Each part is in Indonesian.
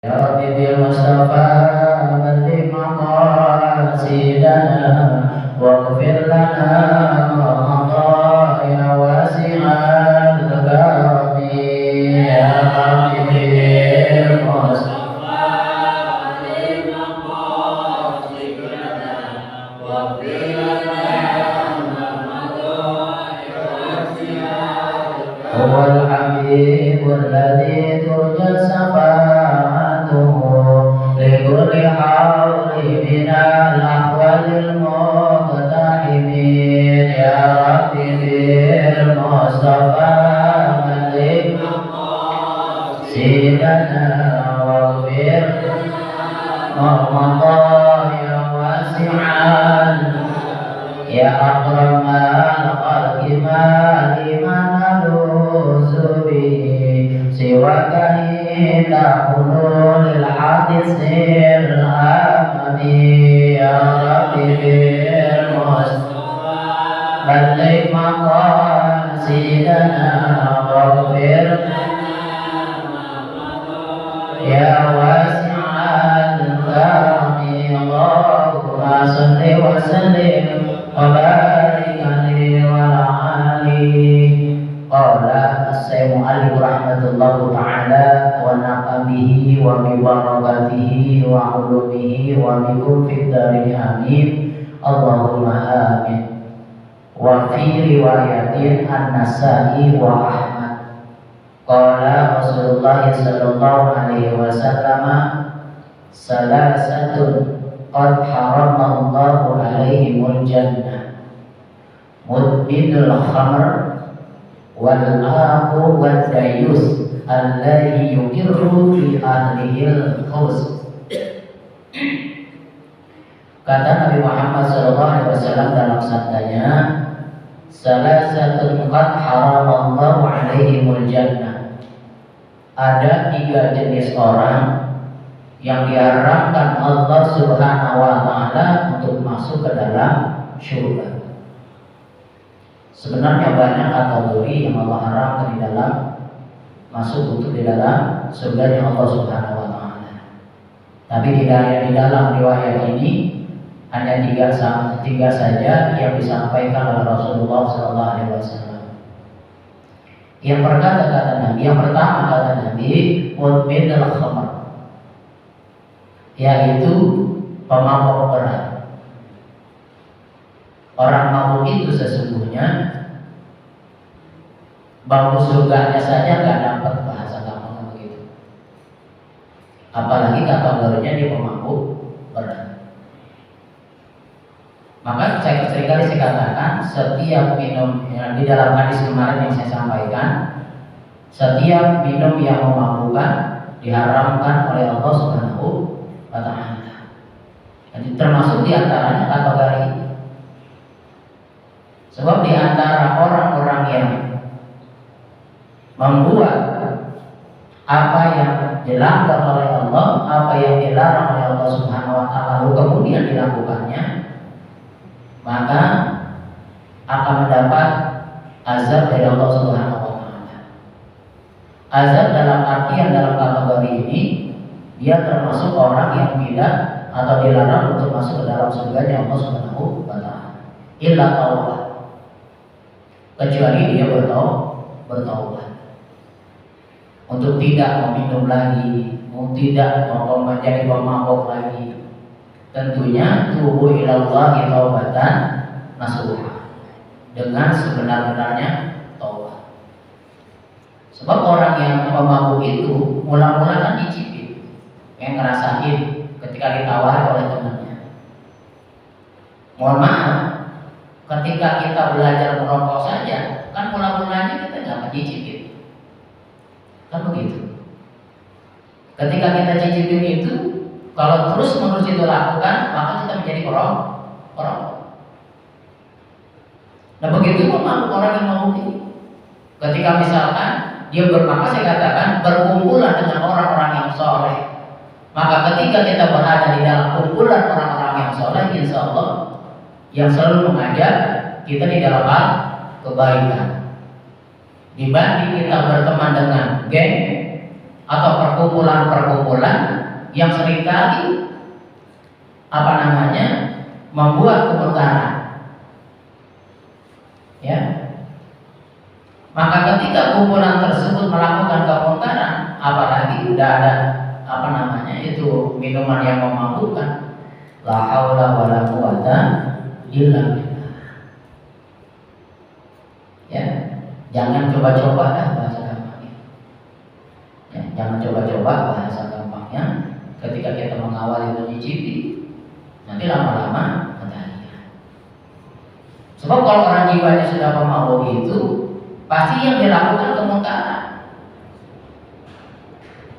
Ya Rabbi bil Mustafa balligh maqasidana waghfir lana ma madha ya wasi'al karami ya Rabbi bil Mustafa balligh maqasidana waghfir lana ma madha ya wasi'al karami huwal habibul ladzi turja لكل حول من الأحوال المقتحمين يا رب بالمصطفى ملك سيدنا واغفر ما مضى يا واسعا يا أكرم الخلق ما لمن نلوذ به سواك عند حلول الحادث الأمامي يا رب بالمصطفى بلغ مقاصدنا واغفر يا واسع الكرم اللهم صل وسلم وبارك عليه وعلى آله. Qala as-Syekh Mu'allif rahmatullahu ta'ala wa naqa bihi wa bi barakatihi wa ulumihi wa bikum fid darin amin Allahumma amin. Wa fi riwayatin an-Nasa'i wa Ahmad qala Rasulullah sallallahu alaihi wasallam salasatun qad harama Allahu alaihimul jannah mudminul khamr wal-aqu wad-dayus alladhi yuqirru fi ahlihil khaws. Kata Nabi Muhammad SAW dalam sabdanya, salasatun qad haramallahu alaihimul jannah. Ada 3 jenis orang yang diharamkan Allah Subhanahu wa taala untuk masuk ke dalam surga. Sebenarnya banyak kategori yang Allah haramkan di dalam masuk untuk di dalam surganya Allah Subhanahu wa taala. Tapi tidak di dalam riwayat ini hanya tiga saja yang disampaikan oleh Rasulullah SAW. Yang pertama kata Nabi, mudmin al-khamr, yaitu pemabuk berat. Orang mabuk itu sesungguhnya bau surganya saja nggak dapat, bahasa gampang begitu. Apalagi kategorinya di pemabuk berat. Maka seringkali saya katakan, setiap minum di dalam hadis kemarin yang saya sampaikan, setiap minum yang memabukkan diharamkan oleh Allah Subhanahu wa taala. Jadi termasuk di antaranya kategori ini. Sebab di antara orang-orang yang membuat apa yang dilanggar oleh Allah, apa yang dilarang oleh Allah Subhanahu wa taala, lalu kemudian dilakukannya, maka akan mendapat azab dari Allah Subhanahu wa taala. Azab dalam artian dalam kategori ini, dia termasuk orang yang tidak atau dilarang untuk masuk ke dalam surganya Allah Subhanahu wa taala. Illa taubat, kecuali dia bertaubat untuk tidak meminum lagi, tidak menjadi pemabuk lagi. Tentunya tubu ilallahi taubatan nasuha, dengan sebenar-benarnya taubat. Sebab orang yang pemabuk itu mula-mula kan dicipit, yang ngerasain ketika ditawari oleh temannya. Mohon maaf, ketika kita belajar merokok saja, kan mula-mulanya kita nggak mencicipin, kan begitu. Ketika kita cicipin itu, kalau terus-menerus itu lakukan, maka kita menjadi perokok. Nah begitu pun orang yang mabuk ini. Ketika misalkan dia maka saya katakan berkumpulan dengan orang-orang yang soleh, maka ketika kita berada di dalam kumpulan orang-orang yang soleh, insya Allah yang selalu mengajak kita di dalam hal kebaikan. Dibanding kita berteman dengan geng atau perkumpulan-perkumpulan yang seringkali membuat kemungkaran. Ya. Maka ketika kumpulan tersebut melakukan kemungkaran, apalagi udah ada itu minuman yang memabukkan, la haula wala quwata illa billah. Ya, jangan coba-coba dah bahasa gampangnya. Ya, jangan coba-coba bahasa gampangnya ketika kita mengawali mencicipi, nanti lama-lama ketagihan. Sebab kalau orang jiwanya sudah pemabuk itu, pasti yang dilakukan kemungkaran.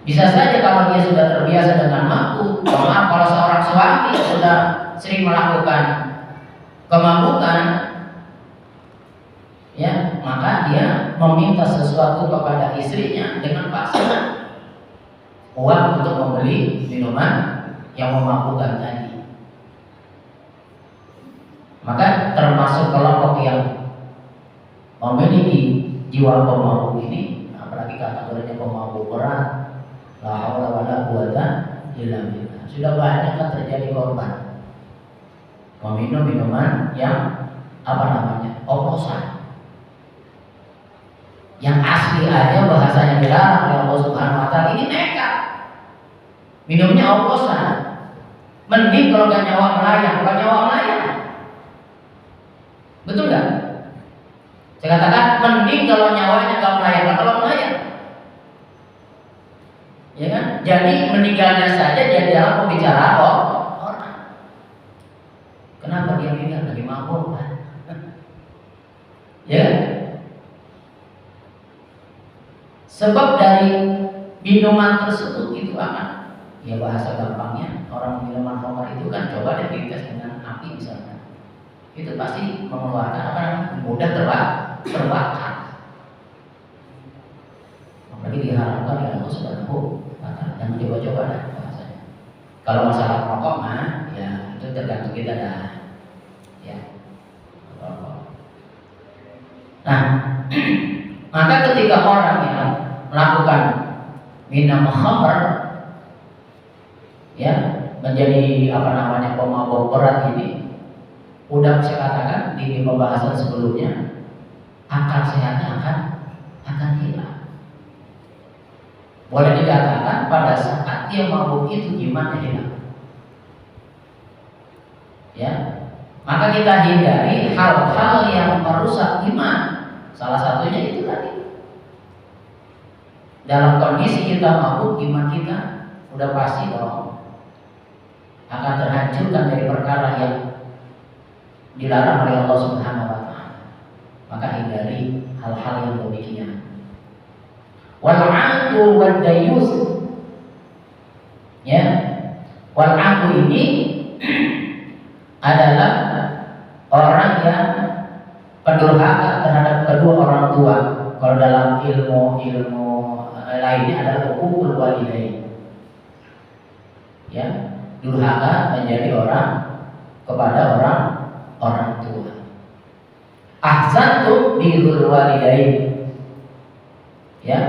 Bisa saja kalau dia sudah terbiasa dengan mabuk, kalau seorang suami sudah sering melakukan kemabukan, ya, maka dia meminta sesuatu kepada istrinya dengan paksa, uang untuk membeli minuman yang memabukkan tadi. Maka termasuk kelompok yang memiliki jiwa pemabuk ini, apalagi kategorinya pemabuk berat, la haula wala quwata illa billah. Sudah banyak kan terjadi korban meminum minuman yang oplosan. Yang asli aja bahasanya dilarang oleh Allah Subhanahu wa taala, ini nekat. Minumnya oplosan. Mending kalau gak nyawa melayang. Betul gak? Saya katakan mending kalau nyawanya gak melayang, kalau melayang. Ya kan? Jadi meninggalnya saja dia dalam pembicaraan orang. Kenapa dia meninggal? Lagi mabuk kan? Ya. Sebab dari minuman tersebut itu akan, ya bahasa gampangnya, orang minuman khamar itu kan coba deh dites dengan api misalnya. Itu pasti mengeluarkan mudah terbakar. Apalagi diharapkan ya Allah Subhanahu. Jangan coba-coba dah bahasanya. Kalau masalah rokok mah, ya itu tergantung kita dah. Ya. Nah, maka ketika orang yang melakukan minum khamr, ya, menjadi pemabuk berat ini, udah saya katakan di pembahasan sebelumnya, akal sehatnya akan hilang. Boleh dikatakan pada saat dia mabuk itu gimana hilang? Ya, maka kita hindari hal-hal yang merusak iman. Salah satunya itu tadi. Dalam kondisi kita mabuk, iman kita udah pasti dong akan terhancurkan dari perkara yang dilarang oleh Allah Subhanahu wa taala. Maka hindari hal-hal yang demikian. Wal-'aqu wad-dayus. Ya. Wal-'aqu ini adalah orang yang pendurhaka terhadap kedua orang tua. Kalau dalam ilmu lainnya adalah uququl walidain. Ya, durhaka menjadi orang kepada orang tua. Ahsantu birrul walidain. Ya,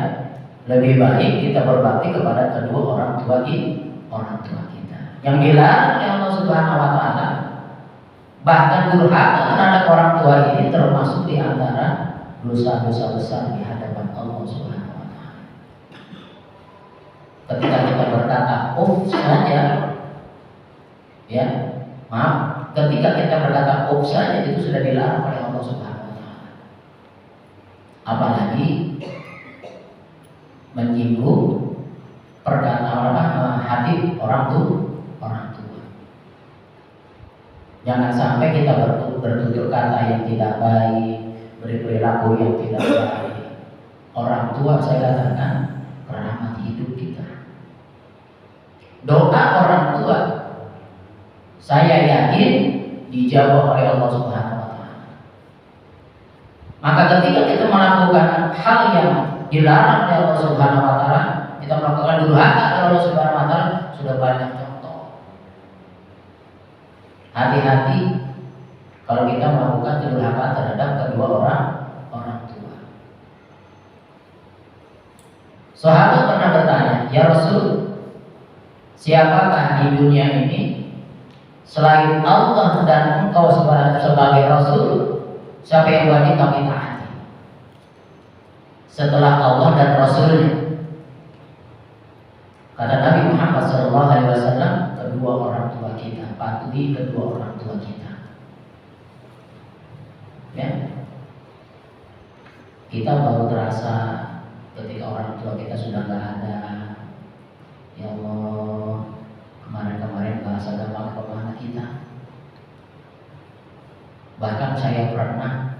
lebih baik kita berbakti kepada kedua orang tua kita. Yang dilarang oleh Allah Subhanahu wa taala, bahkan durhaka terhadap orang tua ini termasuk di antara dosa-dosa besar di hadapan Allah Subhanahu wa taala. Ketika kita berkata saja, ya, maaf, ketika kita berkata saja itu sudah dilarang oleh Allah Subhanahu wa taala. Apalagi menyinggung perkataan hati orang tua. Jangan sampai kita bertutur kata yang tidak baik, berperilaku yang tidak baik. Orang tua saya katakan rahmat hidup kita. Doa orang tua saya yakin dijawab oleh Allah Subhanahu wa taala. Maka ketika kita melakukan hal yang dilarang oleh Allah Subhanahu wa taala, kita melakukan durhaka oleh Allah Subhanahu wa taala, sudah banyak contoh. Hati-hati kalau kita melakukan kedurhakaan terhadap kedua orang tua. Sahabat pernah bertanya, "Ya Rasul, siapakah di dunia ini selain Allah dan engkau sebagai Rasul, siapa yang wajib kami taati setelah Allah dan Rasulnya?" Kata Nabi Muhammad SAW, kedua orang tua kita, patuhi kedua orang tua kita. Ya, kita baru terasa ketika orang tua kita sudah nggak ada. Ya Allah, kemarin-kemarin bahasa agama kemana kita? Bahkan saya pernah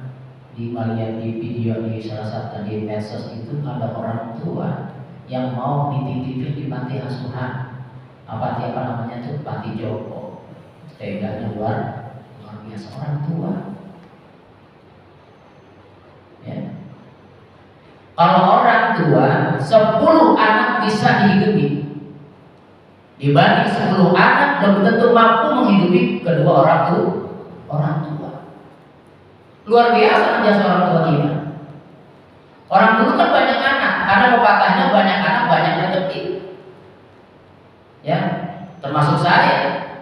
melihat di video di salah satu di medsos itu ada orang tua yang mau dititipin di panti asuhan, apa namanya tuh, panti jompo. Teganya luar biasa orang tua. Ya. Kalau orang tua 10 anak bisa dihidupi, dibanding 10 anak belum tentu mampu menghidupi kedua orang tua. Luar biasa jasa orang tua kita. Orang dulu kan banyak anak, karena pepatahnya banyak anak banyak rezeki. Ya, termasuk saya.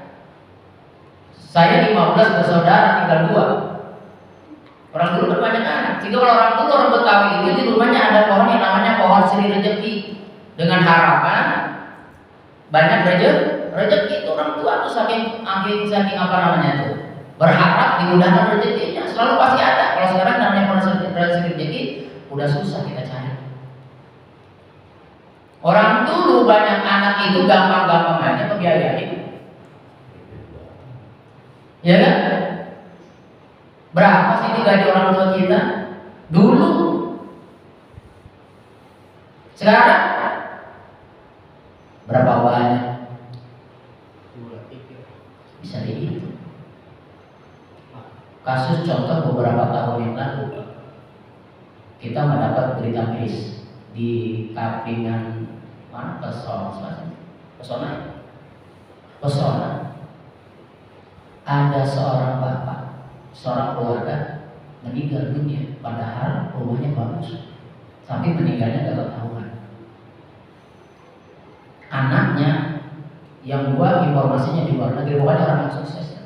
Saya 15 bersaudara, tinggal 2. Orang dulu kan banyak anak. Sehingga kalau orang dulu, orang Betawi itu di rumahnya ada pohon yang namanya pohon siri rezeki, dengan harapan banyak rezeki. Itu orang tua tuh saking apa namanya tuh, berharap dimudahkan rezekinya. Selalu pasti ada. Kalau sekarang namanya pohon siri rezeki udah susah kita cari. Orang dulu banyak anak itu gampang-gampang aja ngebiayain. Ya kan? Berapa sih digaji orang tua kita dulu? Sekarang berapa banyak? Bisa dihitung. Kasus contoh beberapa tahun yang lalu, kita mendapat berita miris di Kapingan mana, Pesona. Ada seorang bapak, seorang keluarga meninggal dunia, padahal rumahnya bagus, tapi meninggalnya gak ketahuan. Anaknya yang 2 informasinya di luar negeri, pokoknya orang yang sukses.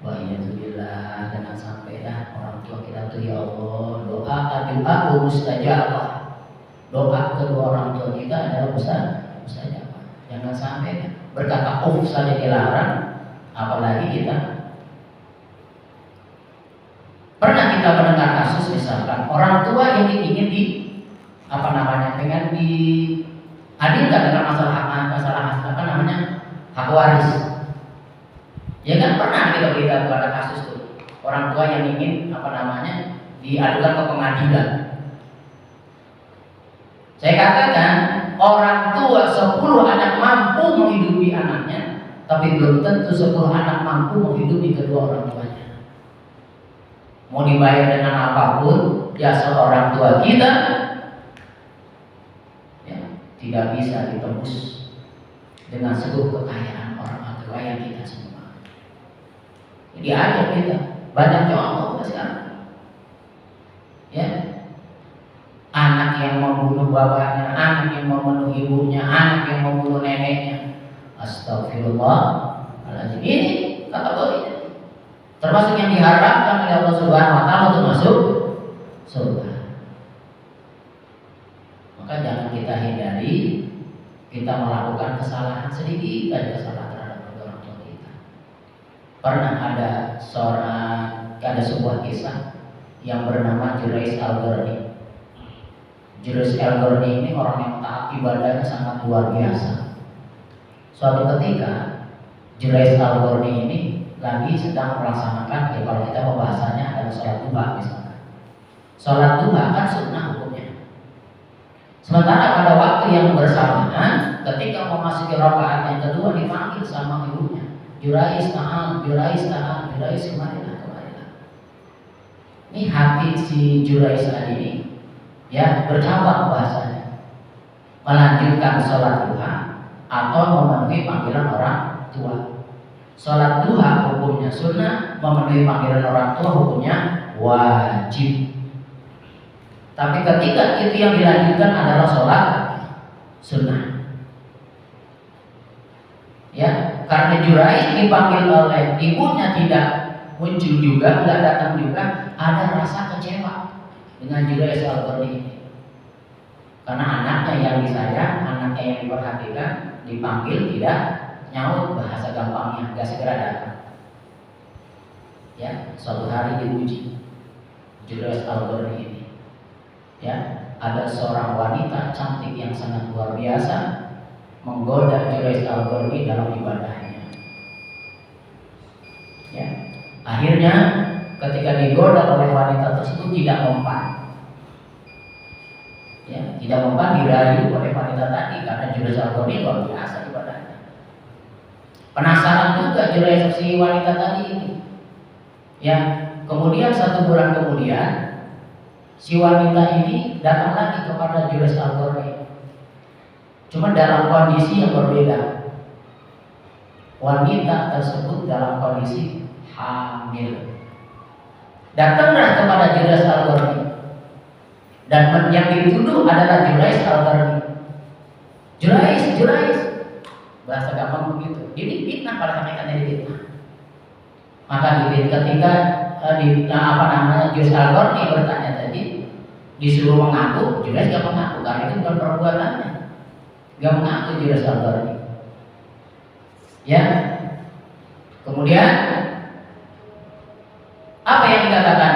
Wa'iyadzubillah, jangan sampai dah orang tua kita tuh, ya Allah, doa mustajabah. Doa kedua orang tua kita adalah mustajabah. Jangan sampai berkata saja dilarang, apalagi kita. Pernah kita mendengar kasus misalkan orang tua yang ingin pengen dihadirkan dengan masalah apa namanya, hak waris. Ya kan, pernah kita berita ada kasus tuh, orang tua yang ingin diadukan ke pengadilan. Saya katakan orang tua 10 anak mampu menghidupi anaknya, tapi belum tentu 10 anak mampu menghidupi kedua orang tuanya. Mau dibayar dengan apapun, jasa orang tua kita ya, tidak bisa ditembus dengan seluruh kekayaan orang tua yang kita semua. Jadi aja kita banyak contoh sekarang. Ya, anak yang membunuh bapaknya, anak yang membunuh ibunya, anak yang membunuh neneknya. Astagfirullahaladzim. Ini kategorinya. Termasuk yang diharapkan oleh Allah Subhanahu wa taala untuk masuk surga. Maka jangan kita hindari kita melakukan kesalahan sedikit aja, kesalahan terhadap orang tua kita. Pernah ada sebuah kisah yang bernama Jurais Al-Qarni. Jurais Al-Qarni ini orang yang taat ibadahnya sangat luar biasa. Suatu ketika Jurais Al-Qarni ini lagi sedang melaksanakan, ya kalau kita pembahasannya adalah sholat duha misalnya. Sholat duha kan sunnah hukumnya. Sementara pada waktu yang bersamaan, ketika memasuki rakaat yang kedua, dipanggil sama ibunya, Jurais ta'al, Jurais ta'al, Jurais kemarilah. Ini hati si Jurais ini ya bercabang bahasanya, melanjutkan sholat duha atau memenuhi panggilan orang tua. Sholat duha hukumnya sunnah, memenuhi panggilan orang tua hukumnya wajib. Tapi ketika itu yang dilanjutkan adalah sholat sunnah, ya, karena Jurais dipanggil oleh ibunya tidak muncul juga, tidak datang juga, ada rasa kecewa dengan Jurais Al-Qarni ini. Karena anaknya yang disayang, anaknya yang diperhatikan, dipanggil tidak nyaut, bahasa gampangnya nggak segera datang. Ya, suatu hari diuji Jurais Al-Qarni ini. Ya, ada seorang wanita cantik yang sangat luar biasa menggoda Jurais Al-Qarni dalam ibadahnya. Ya, akhirnya ketika digoda oleh wanita tersebut tidak mempan. Ya, tidak mempan dirayu oleh wanita tadi karena Jurais Al-Qarni luar biasa ibadahnya. Penasaran juga Jurais si wanita tadi ini. Ya, kemudian 1 bulan kemudian si wanita ini datang lagi kepada Jurais Al-Qarni. Cuma dalam kondisi yang berbeda. Wanita tersebut dalam kondisi hamil. Datanglah kepada Jurais Al-Qarni. Dan yang dituduh adalah Jurais Al-Qarni. Jurais. Bahasa gampang begitu. Ini fitnah, pada hakikatnya fitnah. Maka ketika Jurais Al-Qarni bertanya tadi, disuruh mengaku, Jurais gak mengaku karena itu bukan perbuatannya. Gak mengaku Jurais Al-Qarni. Ya. Kemudian apa yang dikatakan?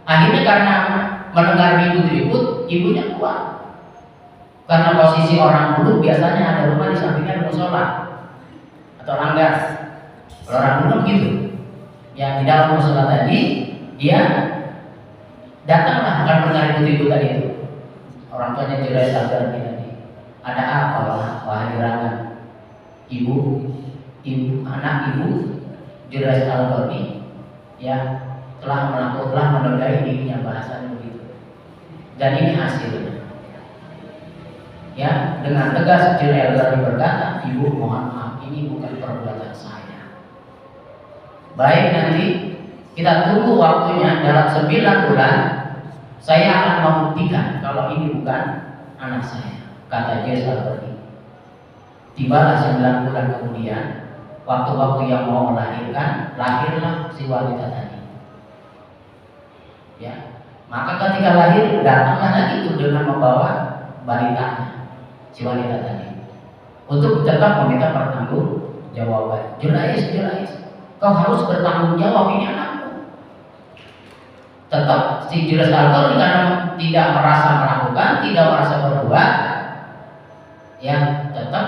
Akhirnya karena mendengar ribut-ribut, ibunya keluar. Karena posisi orang dulu biasanya ada rumah di sampingnya ada musola atau langgar. Kalau orang dulu begitu. Yang di dalam musola tadi dia datanglah akan mendengar ribut-ribut tadi itu. Orang tuanya Jurais Al-Qarni tadi. Ada apa wahai Rangan? Anak ibu Jurais Al-Qarni ya telah menodai dirinya, bahasanya begitu. Dan ini hasilnya. Ya, dengan tegas Jurais Al-Qarni berkata, ibu mohon maaf, ini bukan perbuatan saya. Baik, nanti kita tunggu waktunya dalam 9 bulan. Saya akan membuktikan kalau ini bukan anak saya, kata Jurais Al-Qarni. Tibalah 9 bulan kemudian, waktu-waktu yang mau melahirkan, lahirlah si wanita tadi. Ya, maka ketika lahir datanglah lagi itu dengan membawa balitanya, si wanita tadi, untuk tetap meminta pertanggungjawaban. Jurais, kau harus bertanggung jawab, ini anakmu. Tetap si Jurais Al-Qarni karena tidak merasa melakukan, tidak merasa berbuat, ya tetap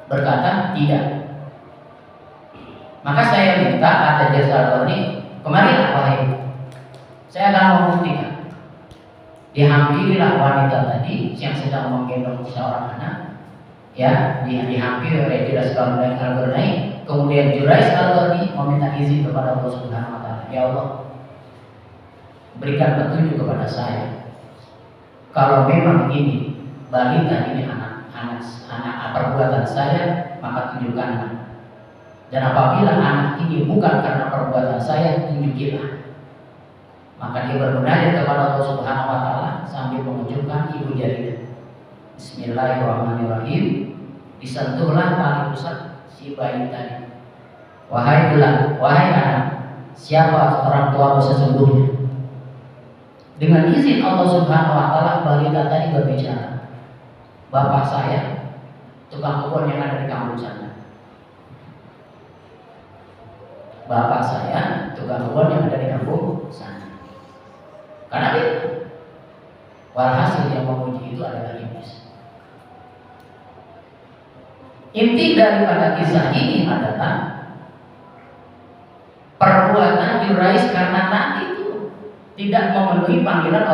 berkata tidak. Maka saya minta, kata Jurais Al-Qarni, kemarilah wahai, saya akan membuktikan. Dihampirilah wanita tadi yang sedang menggendong seorang anak, ya, dihampiri oleh Jurais Al-Qarni. Kemudian Jurais Al-Qarni meminta izin kepada Allah Subhanahu wa taala. Ya Allah, berikan petunjuk kepada saya. Kalau memang ini balita, ini anak perbuatan saya, maka tunjukkanlah. Dan apabila anak ini bukan karena perbuatan saya, tunjukilah. Maka dia bernadar kepada Allah Subhanahu wa taala sambil menunjukkan ibu jarinya. Bismillahirrahmanirrahim. Disentuhlah tali pusat si bayi tadi. Wahai bulan, wahai anak, siapa orang tuamu sesungguhnya? Dengan izin Allah Subhanahu wa taala, balita tadi berbicara. Bapak saya, tukang kebun yang ada di kampung sana. Bapak saya, tukang kebun yang ada di kampung sana. Karena itu, walhasil yang memuji itu adalah iblis. Inti daripada kisah ini adalah perbuatan Jurais karena tadi itu tidak memenuhi panggilan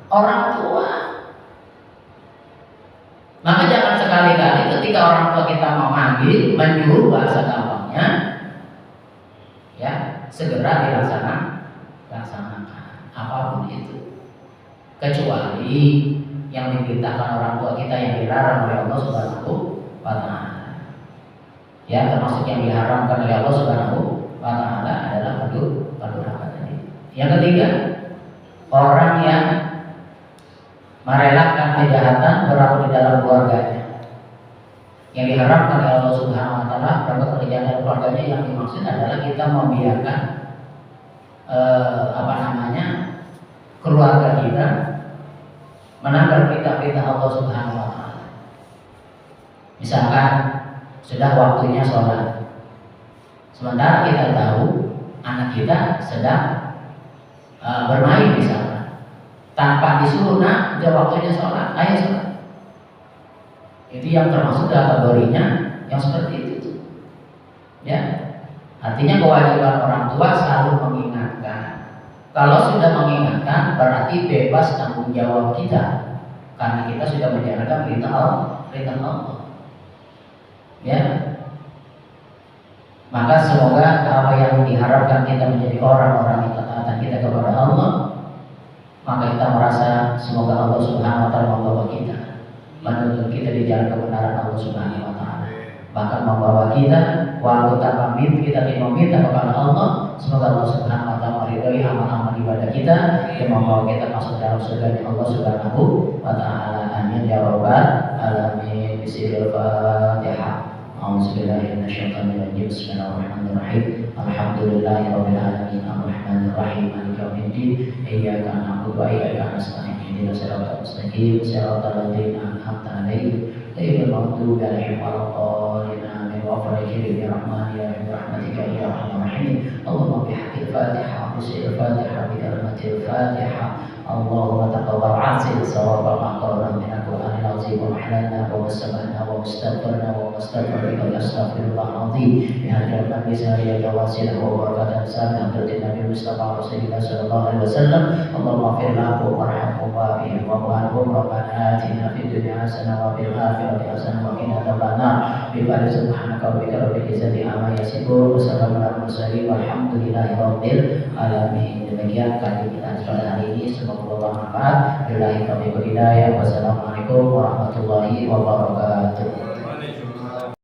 orang tua. Maka jangan sekali-kali ketika orang tua kita memanggil, menyuruh, bahasa gampangnya, ya segera dilaksanakan apapun itu, kecuali yang diperintahkan orang tua kita yang dilarang oleh Allah Subhanahu wa taala. Ya, termasuk yang diharamkan oleh Allah Subhanahu wa taala adalah pendurhaka tadi. Yang ketiga, orang yang merelakan kejahatan berlaku di dalam keluarganya. Yang diharapkan oleh Allah Subhanahu wa taala berlaku kejahatan keluarganya, yang dimaksud adalah kita membiarkan keluarga kita menanggar perintah-perintah Allah Subhanahu wa taala. Misalkan sudah waktunya sholat, sementara kita tahu anak kita sedang bermain misalnya, tanpa disuruh, nah sudah waktunya sholat, ayo sholat. Itu yang termasuk kategorinya yang seperti itu, ya. Artinya kewajiban orang tua selalu mengingatkan. Kalau sudah mengingatkan berarti bebas tanggung jawab kita, karena kita sudah menjalankan perintah Allah. Ya. Maka semoga apa yang diharapkan kita menjadi orang-orang yang ketaatan kita kepada Allah, maka kita merasa semoga Allah Subhanahu wa taala membawa kita, menuntun kita di jalan kebenaran Allah Subhanahu wa taala. Bahkan membawa kita walaupun tanpa kita tidak meminta kepada Allah, semoga Allah Subhanahu wa taala meridhai amal-amal ibadah kita dan membawa kita masuk dalam surga Allah Subhanahu wa taala. Amin ya rabbal alamin. Bismillahirrahmanirrahim. A'udzubillahi minasyaitonir rajim. Bismillahirrahmanirrahim. Alhamdulillahirabbil alamin. Arrahmanirrahim. Maliki yaumiddin. Iyyaka na'budu wa iyyaka nasta'in. Ihdinas siratal mustaqim. Siratal ladzina an'amta 'alaihim ghairil maghdubi 'alaihim waladdallin. Amin. Wa farajil bi rahmatika ya arhamar rahimin. Allahumma bihaqqil Fatihah, bisil Fatihah, bi rahmatil Fatihah. Allahumma taqabbal 'ansil sawaba ma qarana min al-Qur'anil 'azim wa mahlana wa wasabana wa mustaghfirna wa mustaghfirna wa astaghfirullahal 'azim. Ya Rabbi bisari ya tawassil wa barakatan sana berarti Nabi Mustafa Rasulullah sallallahu alaihi wasallam. Allahumma fir lahu warhamhu wa bihi wa anhum rabbana atina fid dunya hasanah wa fil akhirati hasanah wa qina adzabannar. Bi fadli subhanaka wa bika rabbil izzati amma yasifun wa salamun alal mursalin walhamdulillahi rabbil alamin. Demikian kajian kita pada hari ini, semoga bermanfaat. Billahi taufiq wal hidayah. Wassalamualaikum warahmatullahi wabarakatuh.